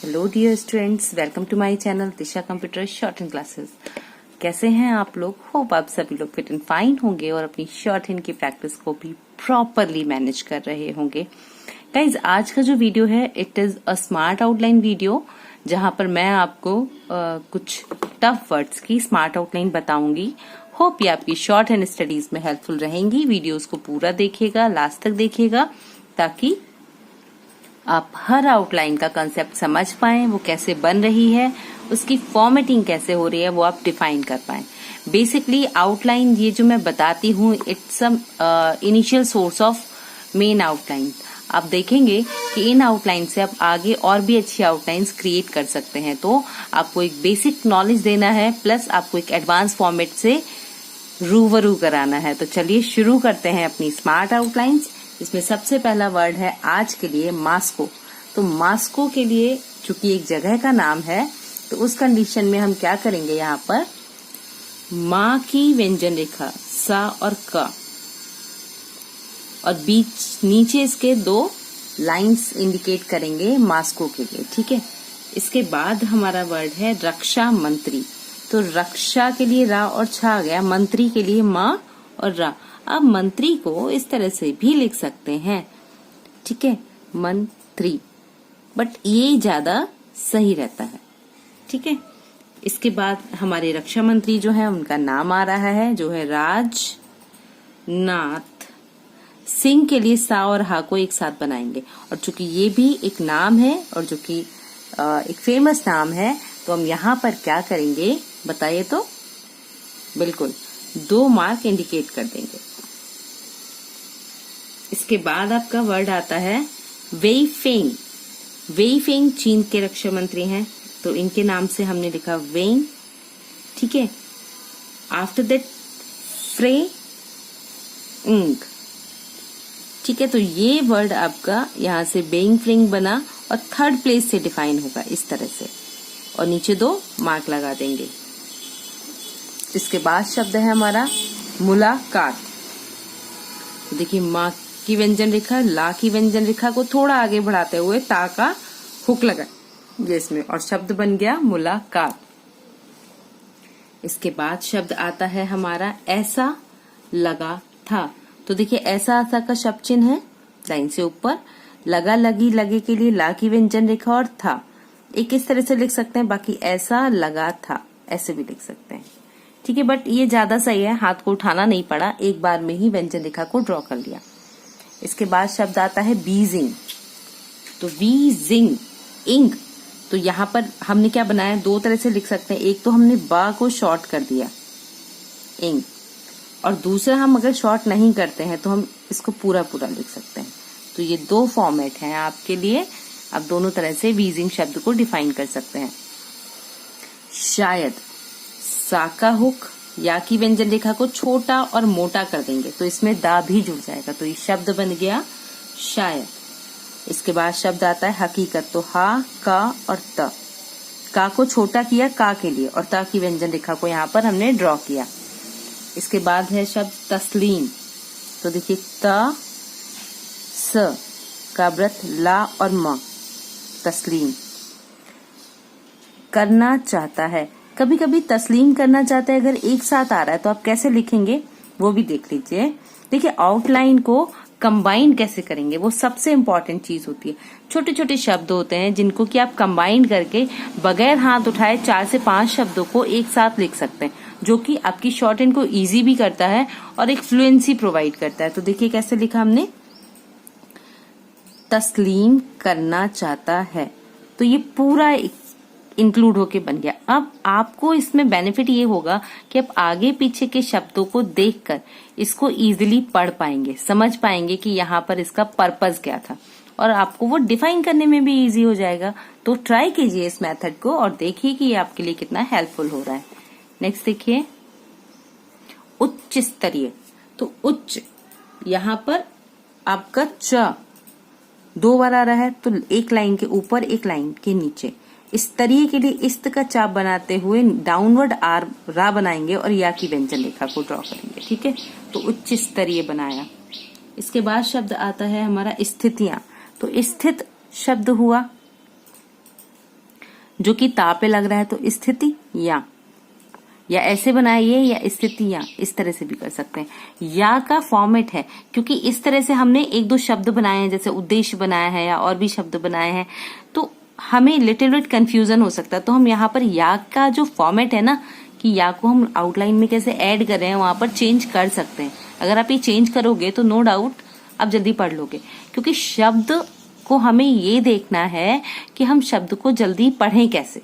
Hello dear students, welcome to my channel Disha computer shorthand classes. कैसे हैं आप लोग? होप आप सभी लोग फिट एंड फाइन होंगे और अपनी शॉर्ट हैंड की प्रैक्टिस को भी प्रॉपरली मैनेज कर रहे होंगे। गाइज, आज का जो वीडियो है it is a smart outline video, जहां पर मैं आपको कुछ टफ वर्ड्स की स्मार्ट आउटलाइन बताऊंगी। होप ये आपकी शॉर्ट हैंड स्टडीज में हेल्पफुल रहेंगी। वीडियोस को पूरा देखिएगा, लास्ट तक देखिएगा, ताकि आप हर आउटलाइन का कंसेप्ट समझ पाएं, वो कैसे बन रही है, उसकी फॉर्मेटिंग कैसे हो रही है, वो आप डिफाइन कर पाएं। बेसिकली आउटलाइन ये जो मैं बताती हूँ it's initial source of main outline. आप देखेंगे कि इन आउटलाइन से आप आगे और भी अच्छी आउटलाइंस क्रिएट कर सकते हैं। तो आपको एक बेसिक नॉलेज देना है, प्लस आपको एक एडवांस फॉर्मेट से रूबरू कराना है। तो चलिए शुरू करते हैं अपनी स्मार्ट आउटलाइंस। इसमें सबसे पहला वर्ड है आज के लिए मास्को। तो मास्को के लिए चूंकि एक जगह का नाम है, तो उस कंडीशन में हम क्या करेंगे, यहाँ पर माँ की व्यंजन रेखा सा और क, और बीच नीचे इसके दो लाइंस इंडिकेट करेंगे मास्को के लिए। ठीक है। इसके बाद हमारा वर्ड है रक्षा मंत्री। तो रक्षा के लिए रा और छा आ गया, मंत्री के लिए माँ और रा। अब मंत्री को इस तरह से भी लिख सकते हैं, ठीक है, मंत्री, बट ये ज्यादा सही रहता है। ठीक है। इसके बाद हमारे रक्षा मंत्री जो है उनका नाम आ रहा है, जो है राजनाथ सिंह। के लिए सा और हा को एक साथ बनाएंगे, और चूंकि ये भी एक नाम है और जो कि एक फेमस नाम है, तो हम यहाँ पर क्या करेंगे बताइए? तो बिल्कुल 2 मार्क इंडिकेट कर देंगे। इसके बाद आपका वर्ड आता है वेई फेंग। वेई फेंग चीन के रक्षा मंत्री हैं, तो इनके नाम से हमने लिखा वेंग। ठीक है। आफ्टर दैट फ्रे इंग। ठीक है। तो ये वर्ड आपका यहाँ से बेइंग फ्रिंग बना और थर्ड प्लेस से डिफाइन होगा इस तरह से, और नीचे 2 मार्क लगा देंगे। इसके बाद शब्द है हमारा मुलाकात। देखिए, माँ की व्यंजन रेखा, ला की व्यंजन रेखा को थोड़ा आगे बढ़ाते हुए ता का हुक लगा इसमें, और शब्द बन गया मुलाकात। इसके बाद शब्द आता है हमारा ऐसा लगा था। तो देखिए, ऐसा ऐसा का शब्द चिन्ह है लाइन से ऊपर, लगा लगी लगे के लिए ला की व्यंजन रेखा और था। एक इस तरह से लिख सकते हैं, बाकी ऐसा लगा था ऐसे भी लिख सकते हैं। ठीक है, बट ये ज्यादा सही है, हाथ को उठाना नहीं पड़ा, एक बार में ही व्यंजन रेखा को ड्रॉ कर लिया। इसके बाद शब्द आता है बीजिंग। तो बीजिंग इंग, तो यहाँ पर हमने क्या बनाया, 2 तरह से लिख सकते हैं। एक तो हमने बा को शॉर्ट कर दिया इंग, और दूसरा हम अगर शॉर्ट नहीं करते हैं तो हम इसको पूरा पूरा लिख सकते हैं। तो ये 2 फॉर्मेट हैं आपके लिए, आप दोनों तरह से बीजिंग शब्द को डिफाइन कर सकते हैं। शायद सा का हुक या की व्यंजन रेखा को छोटा और मोटा कर देंगे, तो इसमें दा भी जुड़ जाएगा, तो ये शब्द बन गया शायद। इसके बाद शब्द आता है हकीकत। तो हा, का और त। का को छोटा किया का के लिए, और ता की व्यंजन रेखा को यहाँ पर हमने ड्रॉ किया। इसके बाद है शब्द तस्लीम। तो देखिए, त स का व्रत ला और म, तस्लीम। करना चाहता है, कभी कभी तस्लीम करना चाहता है अगर एक साथ आ रहा है तो आप कैसे लिखेंगे वो भी देख लीजिए। देखिए, आउटलाइन को कंबाइन कैसे करेंगे, वो सबसे इम्पोर्टेंट चीज होती है। छोटे छोटे शब्द होते हैं जिनको कि आप कंबाइन करके बगैर हाथ उठाए 4 से 5 शब्दों को एक साथ लिख सकते हैं, जो कि आपकी शॉर्ट हैंड को इजी भी करता है और एक फ्लुएंसी प्रोवाइड करता है। तो देखिए कैसे लिखा हमने, तस्लीम करना चाहता है, तो ये पूरा इंक्लूड होके बन गया। अब आपको इसमें बेनिफिट ये होगा कि आप आगे पीछे के शब्दों को देखकर इसको इजीली पढ़ पाएंगे, समझ पाएंगे कि यहाँ पर इसका पर्पस क्या था, और आपको वो डिफाइन करने में भी इजी हो जाएगा। तो ट्राई कीजिए इस मेथड को और देखिए कि ये आपके लिए कितना हेल्पफुल हो रहा है। नेक्स्ट देखिए, उच्च स्तरीय। तो उच्च, यहाँ पर आपका च 2 बार आ रहा है, तो एक लाइन के ऊपर एक लाइन के नीचे। स्तरीय के लिए इस्त का चाप बनाते हुए डाउनवर्ड आर रा बनाएंगे और या की व्यंजन रेखा को ड्रॉ करेंगे। ठीक है, तो उच्च स्तरीय बनाया। इसके बाद शब्द आता है हमारा स्थितियां। तो स्थित शब्द हुआ, जो कि ता पे लग रहा है तो स्थिति या ऐसे बनाइए, या स्थिति या, इस तरह से भी कर सकते हैं। या का फॉर्मेट है, क्योंकि इस तरह से हमने एक दो शब्द बनाए हैं, जैसे उद्देश्य बनाया है या और भी शब्द बनाए हैं, तो हमें लिटिल बिट कंफ्यूजन हो सकता है। तो हम यहाँ पर या का जो फॉर्मेट है ना, कि या को हम आउटलाइन में कैसे ऐड कर रहे हैं, वहां पर चेंज कर सकते हैं। अगर आप ये चेंज करोगे तो नो डाउट आप जल्दी पढ़ लोगे, क्योंकि शब्द को हमें ये देखना है कि हम शब्द को जल्दी पढ़ें कैसे।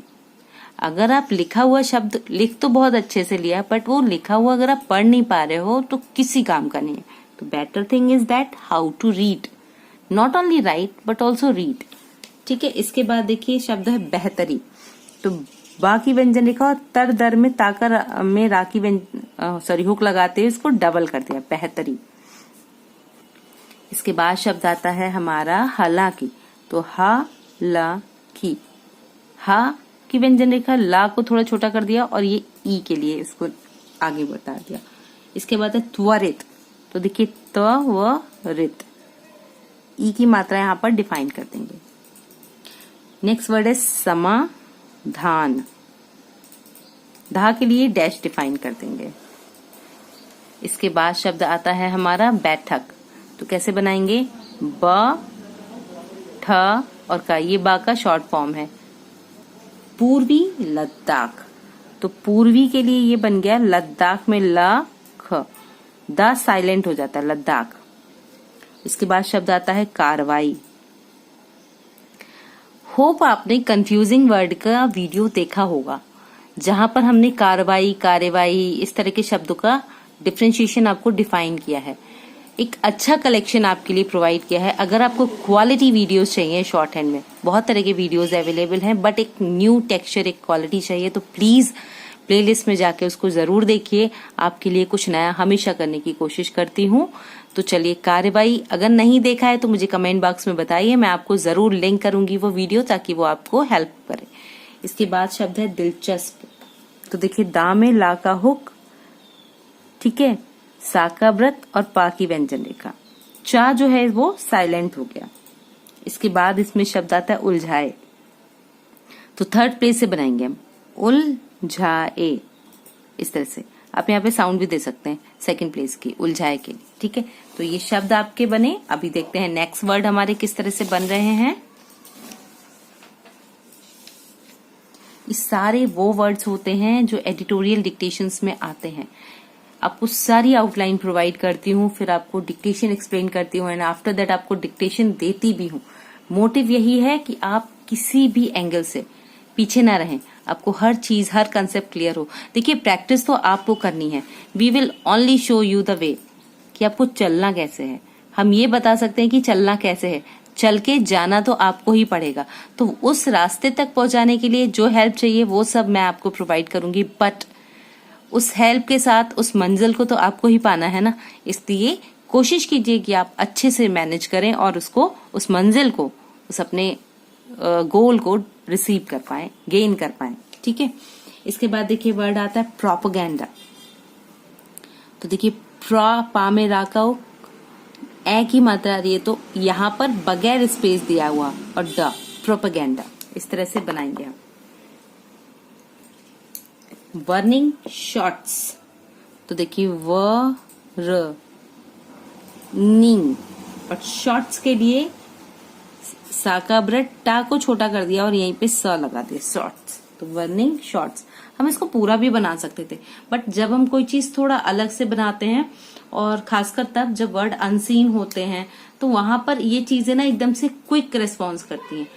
अगर आप लिखा हुआ शब्द लिख तो बहुत अच्छे से लिया, बट वो लिखा हुआ अगर आप पढ़ नहीं पा रहे हो तो किसी काम का नहीं है। तो better thing is that how to read, not only write but also read. ठीक है, इसके बाद देखिए शब्द है बेहतरी। तो बा की व्यंजन रेखा और तर दर में ताकर में रा की हुक लगाते हुए इसको डबल कर दिया, बेहतरी। इसके बाद शब्द आता है हमारा हालांकि। तो हा ला की, हा की व्यंजन रेखा, ला को थोड़ा छोटा कर दिया और ये ई के लिए इसको आगे बता दिया। इसके बाद है त्वरित। तो देखिए त व रित, ई की मात्रा यहां पर डिफाइन कर देंगे। नेक्स्ट वर्ड है समाधान। धा के लिए डैश डिफाइन कर देंगे। इसके बाद शब्द आता है हमारा बैठक। तो कैसे बनाएंगे, ब ठ और का, ये बा का शॉर्ट फॉर्म है। पूर्वी लद्दाख, तो पूर्वी के लिए ये बन गया लद्दाख में ल ख, द साइलेंट हो जाता है लद्दाख। इसके बाद शब्द आता है कार्रवाई। होप आपने कंफ्यूजिंग वर्ड का वीडियो देखा होगा, जहां पर हमने कार्रवाई, कार्यवाही, इस तरह के शब्दों का डिफरेंशिएशन आपको डिफाइन किया है। एक अच्छा कलेक्शन आपके लिए प्रोवाइड किया है। अगर आपको क्वालिटी वीडियोस चाहिए शॉर्ट हैंड में, बहुत तरह के वीडियोस अवेलेबल हैं, बट एक न्यू टेक्सचर, एक क्वालिटी चाहिए, तो प्लीज प्लेलिस्ट में जाके उसको जरूर देखिए। आपके लिए कुछ नया हमेशा करने की कोशिश करती हूँ। तो चलिए, कार्यवाही अगर नहीं देखा है तो मुझे कमेंट बॉक्स में बताइए, मैं आपको जरूर लिंक करूंगी वो वीडियो, ताकि वो आपको हेल्प करे। इसके बाद शब्द है दिलचस्प। तो देखिए दा में ला का हुक, ठीक है, सा का व्रत और पा की व्यंजन रेखा। चा जो है वो साइलेंट हो गया। इसके बाद इसमें शब्द आता है उलझाए। तो थर्ड प्लेस से बनाएंगे हम, उलझाए, इस तरह से। आप यहाँ पे साउंड भी दे सकते हैं सेकंड प्लेस की, उलझाए के लिए। ठीक है, तो ये शब्द आपके बने। अभी देखते हैं नेक्स्ट वर्ड हमारे किस तरह से बन रहे हैं। ये सारे वो वर्ड्स होते हैं जो एडिटोरियल डिक्टेशंस में आते हैं। आपको सारी आउटलाइन प्रोवाइड करती हूँ, फिर आपको डिक्टेशन एक्सप्लेन करती हूँ, एंड आफ्टर दैट आपको डिक्टेशन देती भी हूँ। मोटिव यही है कि आप किसी भी एंगल से पीछे ना रहें, आपको हर चीज, हर कंसेप्ट क्लियर हो। देखिए, प्रैक्टिस तो आपको करनी है। We will only show you the way, कि आपको चलना कैसे है। हम ये बता सकते हैं कि चलना कैसे है, चल के जाना तो आपको ही पड़ेगा। तो उस रास्ते तक पहुंचाने के लिए जो हेल्प चाहिए वो सब मैं आपको प्रोवाइड करूंगी, बट उस हेल्प के साथ उस मंजिल को तो आपको ही पाना है ना। इसलिए कोशिश कीजिए कि आप अच्छे से मैनेज करें और उसको, उस मंजिल को, उस अपने गोल को रिसीव कर पाए, गेन कर पाए। ठीक है, इसके बाद देखिए वर्ड आता है प्रोपेगेंडा। तो देखिए पा में रा का ए की मात्रा आ रही है, तो यहाँ पर बगैर स्पेस दिया हुआ और ड, प्रोपेगेंडा, इस तरह से बनाएंगे हम। Burning shots. तो देखिए व र निंग, और शॉर्ट्स के लिए सा का ब्रेड, टा को छोटा कर दिया और यहीं पे स लगा दिया, शॉर्ट्स। तो बर्निंग शॉर्ट्स। हम इसको पूरा भी बना सकते थे, बट जब हम कोई चीज थोड़ा अलग से बनाते हैं, और खासकर तब जब वर्ड अनसीन होते हैं, तो वहां पर ये चीजें ना एकदम से क्विक रिस्पॉन्स करती हैं।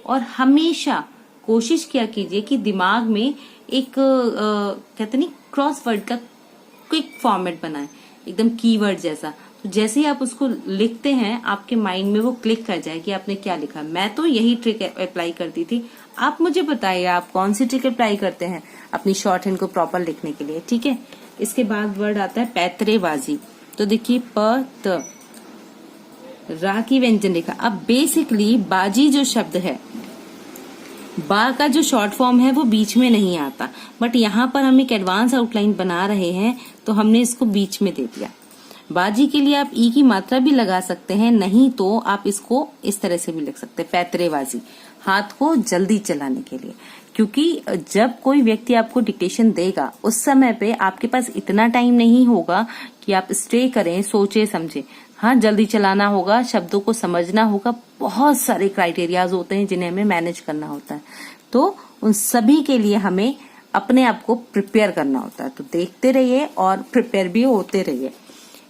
और हमेशा कोशिश किया कीजिए कि दिमाग में एक कहते नहीं, क्रॉस वर्ड का क्विक फॉर्मेट बनाएं, एकदम कीवर्ड जैसा। तो जैसे ही आप उसको लिखते हैं, आपके माइंड में वो क्लिक कर जाए कि आपने क्या लिखा। मैं तो यही ट्रिक अप्लाई करती थी। आप मुझे बताइए आप कौन सी ट्रिक अप्लाई करते हैं अपनी शॉर्ट हैंड को प्रॉपर लिखने के लिए। ठीक है, इसके बाद वर्ड आता है पैतरेबाजी। तो देखिए प त रा की व्यंजन रेखा। अब बेसिकली बाजी जो शब्द है, बा का जो शॉर्ट फॉर्म है वो बीच में नहीं आता, बट यहाँ पर हम एक एडवांस आउटलाइन बना रहे हैं तो हमने इसको बीच में दे दिया। बाजी के लिए आप ई की मात्रा भी लगा सकते हैं, नहीं तो आप इसको इस तरह से भी लिख सकते हैं, पैतरेबाजी, हाथ को जल्दी चलाने के लिए। क्योंकि जब कोई व्यक्ति आपको डिक्टेशन देगा उस समय पे आपके पास इतना टाइम नहीं होगा कि आप स्टे करें, सोचे समझे। हाँ, जल्दी चलाना होगा, शब्दों को समझना होगा, बहुत सारे क्राइटेरियाज होते हैं जिन्हें हमें मैनेज करना होता है। तो उन सभी के लिए हमें अपने आप को प्रिपेयर करना होता है। तो देखते रहिए और प्रिपेयर भी होते रहिए।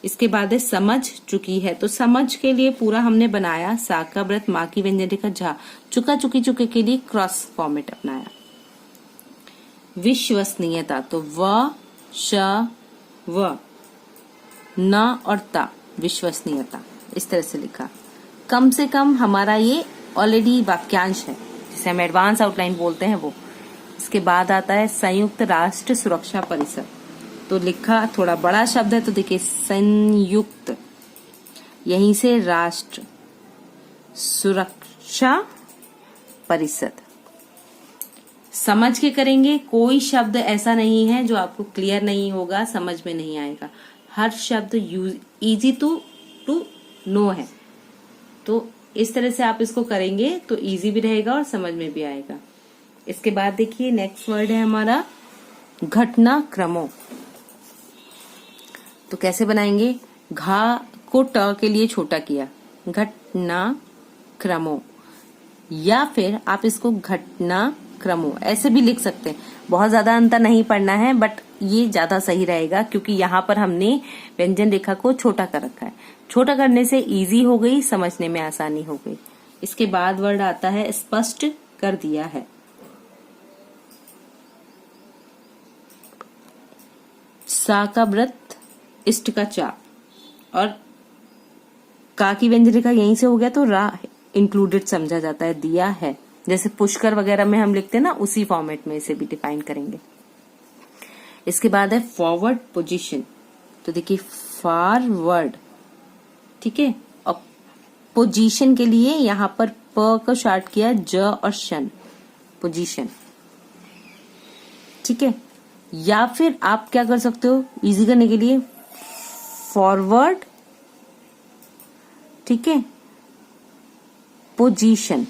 इसके बाद है समझ चुकी है। तो समझ के लिए पूरा हमने बनाया सा का व्रत, माँ की व्यंजन रेखा, झा, चुका चुकी चुके के लिए क्रॉस फॉर्मेट अपनाया। विश्वसनीयता, तो व श व न और ता, विश्वसनीयता, इस तरह से लिखा। कम से कम हमारा ये ऑलरेडी वाक्यांश है, जिसे हम एडवांस आउटलाइन बोलते हैं वो। इसके बाद आता है संयुक्त राष्ट्र सुरक्षा परिषद। तो लिखा थोड़ा बड़ा शब्द है, तो देखिए संयुक्त, यहीं से राष्ट्र सुरक्षा परिषद। समझ के करेंगे, कोई शब्द ऐसा नहीं है जो आपको क्लियर नहीं होगा, समझ में नहीं आएगा। हर शब्द इजी टू नो है। तो इस तरह से आप इसको करेंगे तो इजी भी रहेगा और समझ में भी आएगा। इसके बाद देखिए नेक्स्ट वर्ड है हमारा घटनाक्रमों। तो कैसे बनाएंगे, घा को ट के लिए छोटा किया, घटनाक्रमों, या फिर आप इसको घटनाक्रमों ऐसे भी लिख सकते हैं। बहुत ज्यादा अंतर नहीं पड़ना है, बट ये ज्यादा सही रहेगा क्योंकि यहाँ पर हमने व्यंजन रेखा को छोटा कर रखा है। छोटा करने से इजी हो गई, समझने में आसानी हो गई। इसके बाद वर्ड आता है स्पष्ट कर दिया है। सा का व्रत, इष्ट का चा, और का की व्यंजन रेखा यहीं से हो गया तो रा इंक्लूडेड समझा जाता है, दिया है। जैसे पुष्कर वगैरह में हम लिखते हैं ना, उसी फॉर्मेट में इसे भी डिफाइन करेंगे। इसके बाद है फॉरवर्ड पोजीशन। तो देखिए फॉरवर्ड, ठीक है, और पोजीशन के लिए यहाँ पर प को शार्ट किया, ज और शन, पोजीशन, ठीक है। या फिर आप क्या कर सकते हो इजी करने के लिए, फॉरवर्ड, ठीक है, पोजीशन,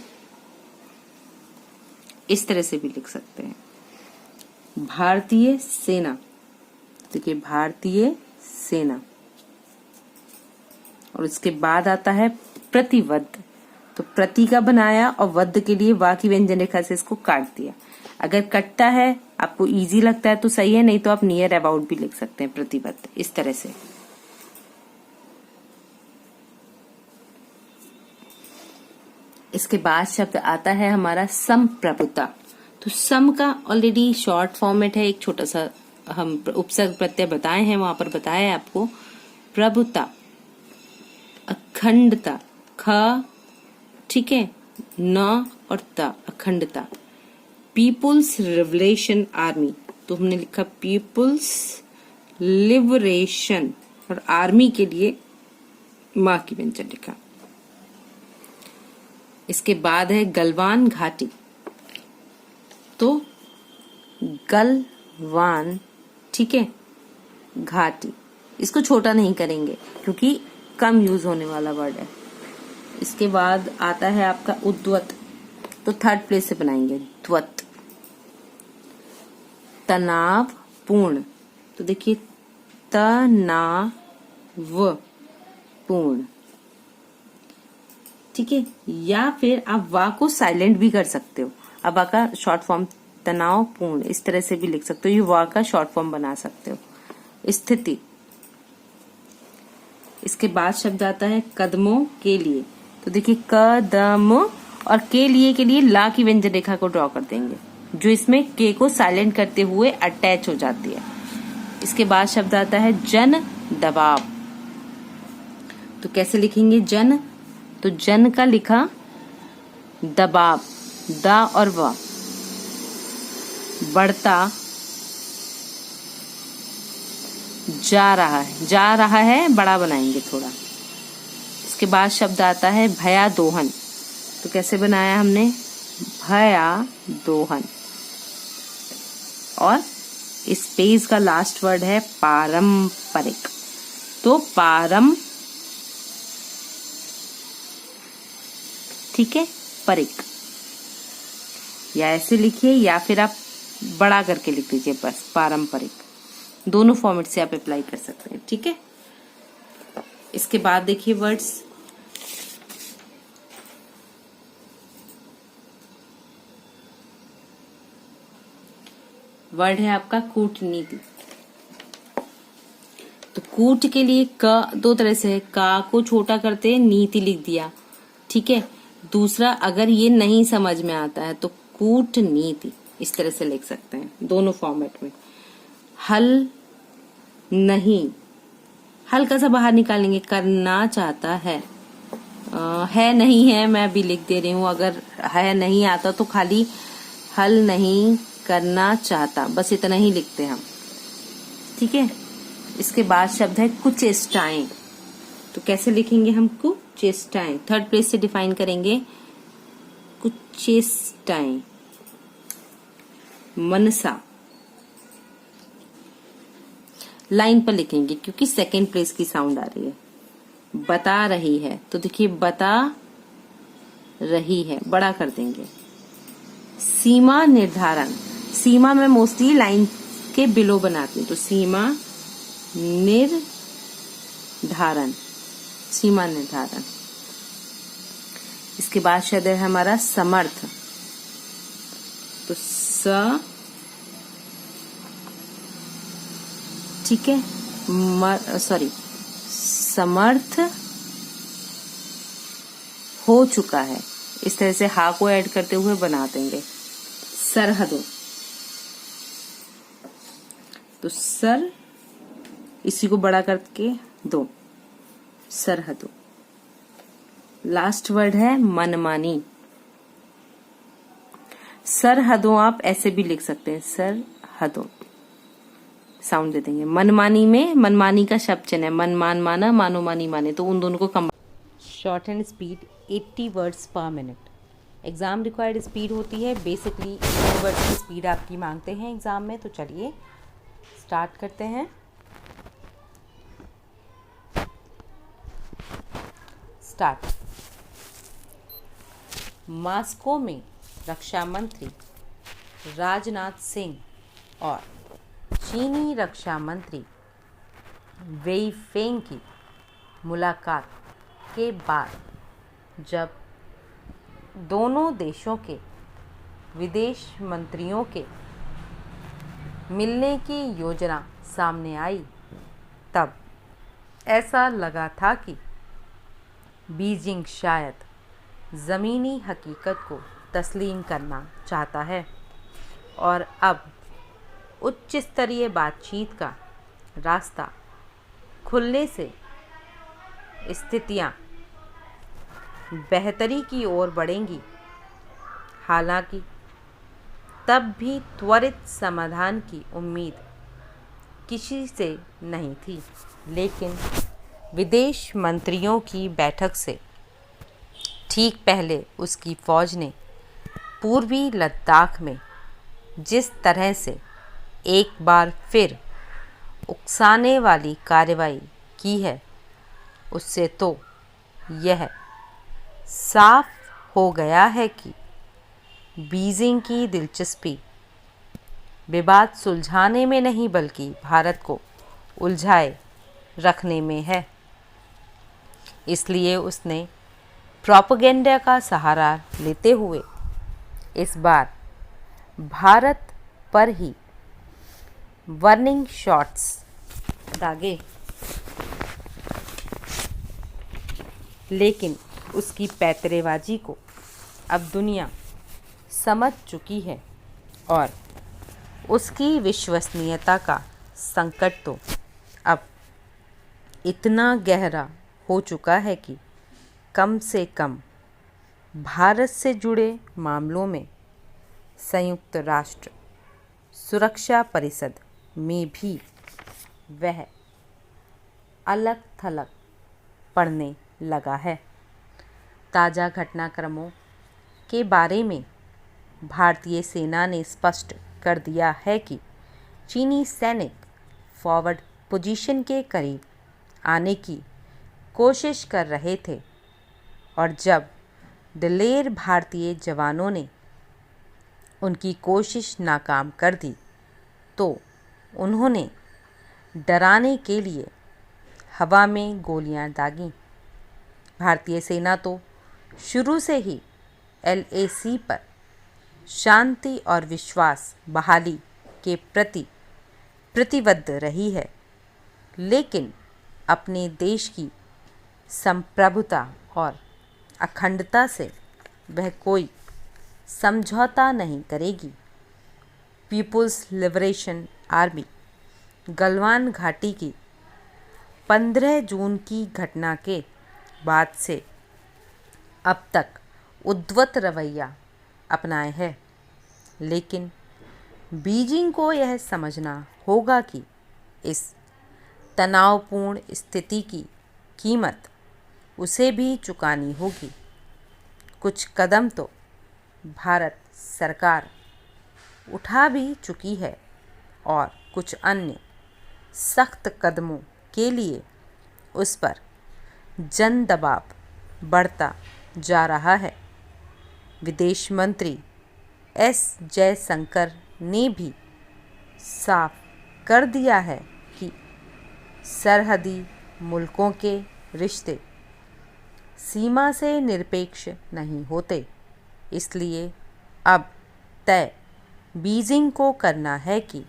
इस तरह से भी लिख सकते हैं। भारतीय सेना, देखिए भारतीय सेना। और इसके बाद आता है प्रतिवद्ध। तो प्रति का बनाया और वद्ध के लिए वा की व्यंजन रेखा से इसको काट दिया। अगर कटता है, आपको इजी लगता है तो सही है, नहीं तो आप नियर अबाउट भी लिख सकते हैं, प्रतिवद्ध, इस तरह से। इसके बाद शब्द आता है हमारा संप्रभुता। तो सम का ऑलरेडी शॉर्ट फॉर्मेट है, एक छोटा सा हम उपसर्ग प्रत्यय बताए हैं, वहां पर बताया है आपको। प्रभुता, अखंडता, ख, ठीक है, न और ता, अखंडता। पीपुल्स लिबरेशन आर्मी, तो हमने लिखा पीपुल्स लिबरेशन, और आर्मी के लिए माँ की व्यंजन रेखा। इसके बाद है गलवान घाटी। तो गलवान, ठीक है, घाटी, इसको छोटा नहीं करेंगे क्योंकि कम यूज होने वाला वर्ड है। इसके बाद आता है आपका उद्वत। तो थर्ड प्लेस से बनाएंगे, द्वत, तनाव पूर्ण। तो देखिए तनाव पूर्ण, ठीक है। या फिर आप वा को साइलेंट भी कर सकते हो। अब वा का शॉर्ट फॉर्म तनाव पूर्ण, इस तरह से भी लिख सकते हो, ये वा का शॉर्ट फॉर्म बना सकते हो। स्थिति। इसके बाद शब्द आता है कदमों के लिए। तो देखिए कदम और के लिए ला की व्यंजन रेखा को ड्रॉ कर देंगे, जो इसमें के को साइलेंट करते हुए अटैच हो जाती है। इसके बाद शब्द आता है जन दबाव। तो कैसे लिखेंगे जन, तो जन का लिखा दबाव, दा और वा, बढ़ता जा रहा है, बड़ा बनाएंगे थोड़ा। इसके बाद शब्द आता है भया दोहन। तो कैसे बनाया हमने, भया दोहन, और इस पेज का लास्ट वर्ड है पारंपरिक। तो ठीक है, परिक, या ऐसे लिखिए या फिर आप बड़ा करके लिख दीजिए, बस पारंपरिक। दोनों फॉर्मेट से आप अप्लाई कर सकते हैं, ठीक है। इसके बाद देखिए वर्ड्स, वर्ड है आपका कूटनीति। तो कूट के लिए क दो तरह से है, का को छोटा करते नीति लिख दिया, ठीक है। दूसरा, अगर ये नहीं समझ में आता है तो कूटनीति इस तरह से लिख सकते हैं, दोनों फॉर्मेट में। हल नहीं, हल्का सा बाहर निकालेंगे, करना चाहता है। है नहीं है मैं भी लिख दे रही हूँ, अगर है नहीं आता तो खाली हल नहीं करना चाहता, बस इतना ही लिखते हैं हम, ठीक है। इसके बाद शब्द है कुचेष्टाएं। तो कैसे लिखेंगे हम कुचेष्टाएं? थर्ड प्लेस से डिफाइन करेंगे। कुचेष्टाएं, मनसा लाइन पर लिखेंगे क्योंकि सेकेंड प्लेस की साउंड आ रही है। बता रही है, तो देखिए बता रही है, बड़ा कर देंगे। सीमा निर्धारण, सीमा में मोस्टली लाइन के बिलो बनाती हूँ, तो सीमा निर्धारण, सीमा निर्धारण। इसके बाद शब्द है हमारा समर्थ। तो ठीक है, समर्थ हो चुका है, इस तरह से हा को ऐड करते हुए बना देंगे। सरहदों, तो सर इसी को बड़ा करके दो, सरहदों। लास्ट वर्ड है मनमानी। सरहदों आप ऐसे भी लिख सकते हैं, सरहदों साउंड दे देंगे। मनमानी में मनमानी का शब्द चयन है, मनमान माना, मानो मानी माने, तो उन दोनों को कम। Shorthand speed 80 words per minute. Exam required speed होती है, बेसिकली 80 वर्ड्स की स्पीड आपकी मांगते हैं एग्जाम में। तो चलिए स्टार्ट करते हैं। स्टार्ट। मॉस्को में रक्षा मंत्री राजनाथ सिंह और चीनी रक्षा मंत्री वेई फेंग की मुलाकात के बाद जब दोनों देशों के विदेश मंत्रियों के मिलने की योजना सामने आई, तब ऐसा लगा था कि बीजिंग शायद ज़मीनी हकीकत को तस्लीम करना चाहता है और अब उच्च स्तरीय बातचीत का रास्ता खुलने से स्थितियां बेहतरी की ओर बढ़ेंगी। हालांकि तब भी त्वरित समाधान की उम्मीद किसी से नहीं थी, लेकिन विदेश मंत्रियों की बैठक से ठीक पहले उसकी फौज ने पूर्वी लद्दाख में जिस तरह से एक बार फिर उकसाने वाली कार्रवाई की है, उससे तो यह साफ हो गया है कि बीजिंग की दिलचस्पी विवाद सुलझाने में नहीं बल्कि भारत को उलझाए रखने में है। इसलिए उसने प्रोपेगेंडा का सहारा लेते हुए इस बार भारत पर ही वार्निंग शॉट्स दागे। लेकिन उसकी पैतरेबाजी को अब दुनिया समझ चुकी है और उसकी विश्वसनीयता का संकट तो अब इतना गहरा हो चुका है कि कम से कम भारत से जुड़े मामलों में संयुक्त राष्ट्र सुरक्षा परिषद में भी वह अलग थलग पड़ने लगा है। ताज़ा घटनाक्रमों के बारे में भारतीय सेना ने स्पष्ट कर दिया है कि चीनी सैनिक फॉरवर्ड पोजीशन के करीब आने की कोशिश कर रहे थे और जब दिलेर भारतीय जवानों ने उनकी कोशिश नाकाम कर दी तो उन्होंने डराने के लिए हवा में गोलियां दागीं। भारतीय सेना तो शुरू से ही LAC पर शांति और विश्वास बहाली के प्रति प्रतिबद्ध रही है, लेकिन अपने देश की संप्रभुता और अखंडता से वह कोई समझौता नहीं करेगी। पीपुल्स लिबरेशन आर्मी गलवान घाटी की 15 जून की घटना के बाद से अब तक उद्धत रवैया अपनाए है, लेकिन बीजिंग को यह समझना होगा कि इस तनावपूर्ण स्थिति की कीमत उसे भी चुकानी होगी। कुछ कदम तो भारत सरकार उठा भी चुकी है और कुछ अन्य सख्त कदमों के लिए उस पर जन दबाव बढ़ता जा रहा है। विदेश मंत्री S जयशंकर ने भी साफ कर दिया है कि सरहदी मुल्कों के रिश्ते सीमा से निरपेक्ष नहीं होते, इसलिए अब तय बीजिंग को करना है कि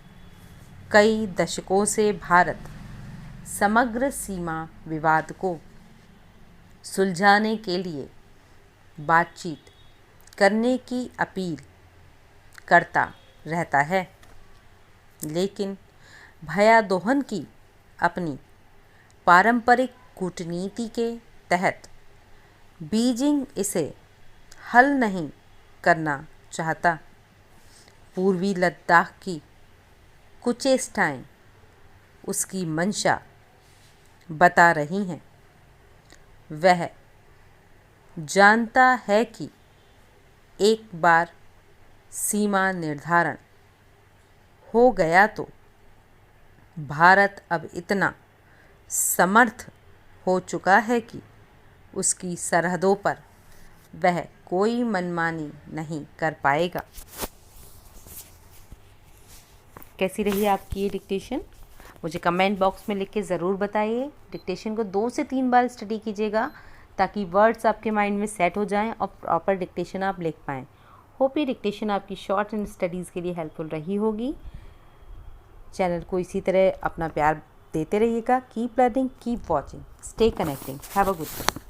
कई दशकों से भारत समग्र सीमा विवाद को सुलझाने के लिए बातचीत करने की अपील करता रहता है, लेकिन भयादोहन की अपनी पारंपरिक कूटनीति के तहत बीजिंग इसे हल नहीं करना चाहता। पूर्वी लद्दाख की कुचेष्टाएं उसकी मंशा बता रही हैं। वह जानता है कि एक बार सीमा निर्धारण हो गया तो भारत अब इतना समर्थ हो चुका है कि उसकी सरहदों पर वह कोई मनमानी नहीं कर पाएगा। कैसी रही आपकी ये डिक्टेशन? मुझे कमेंट बॉक्स में लिख के ज़रूर बताइए। डिक्टेशन को 2 से 3 बार स्टडी कीजिएगा ताकि वर्ड्स आपके माइंड में सेट हो जाएं और प्रॉपर डिक्टेशन आप लिख पाएँ। होप ये डिक्टेशन आपकी शॉर्ट एंड स्टडीज़ के लिए हेल्पफुल रही होगी। चैनल को इसी तरह अपना प्यार देते रहिएगा। Keep learning, keep watching, stay connecting. Have a good day.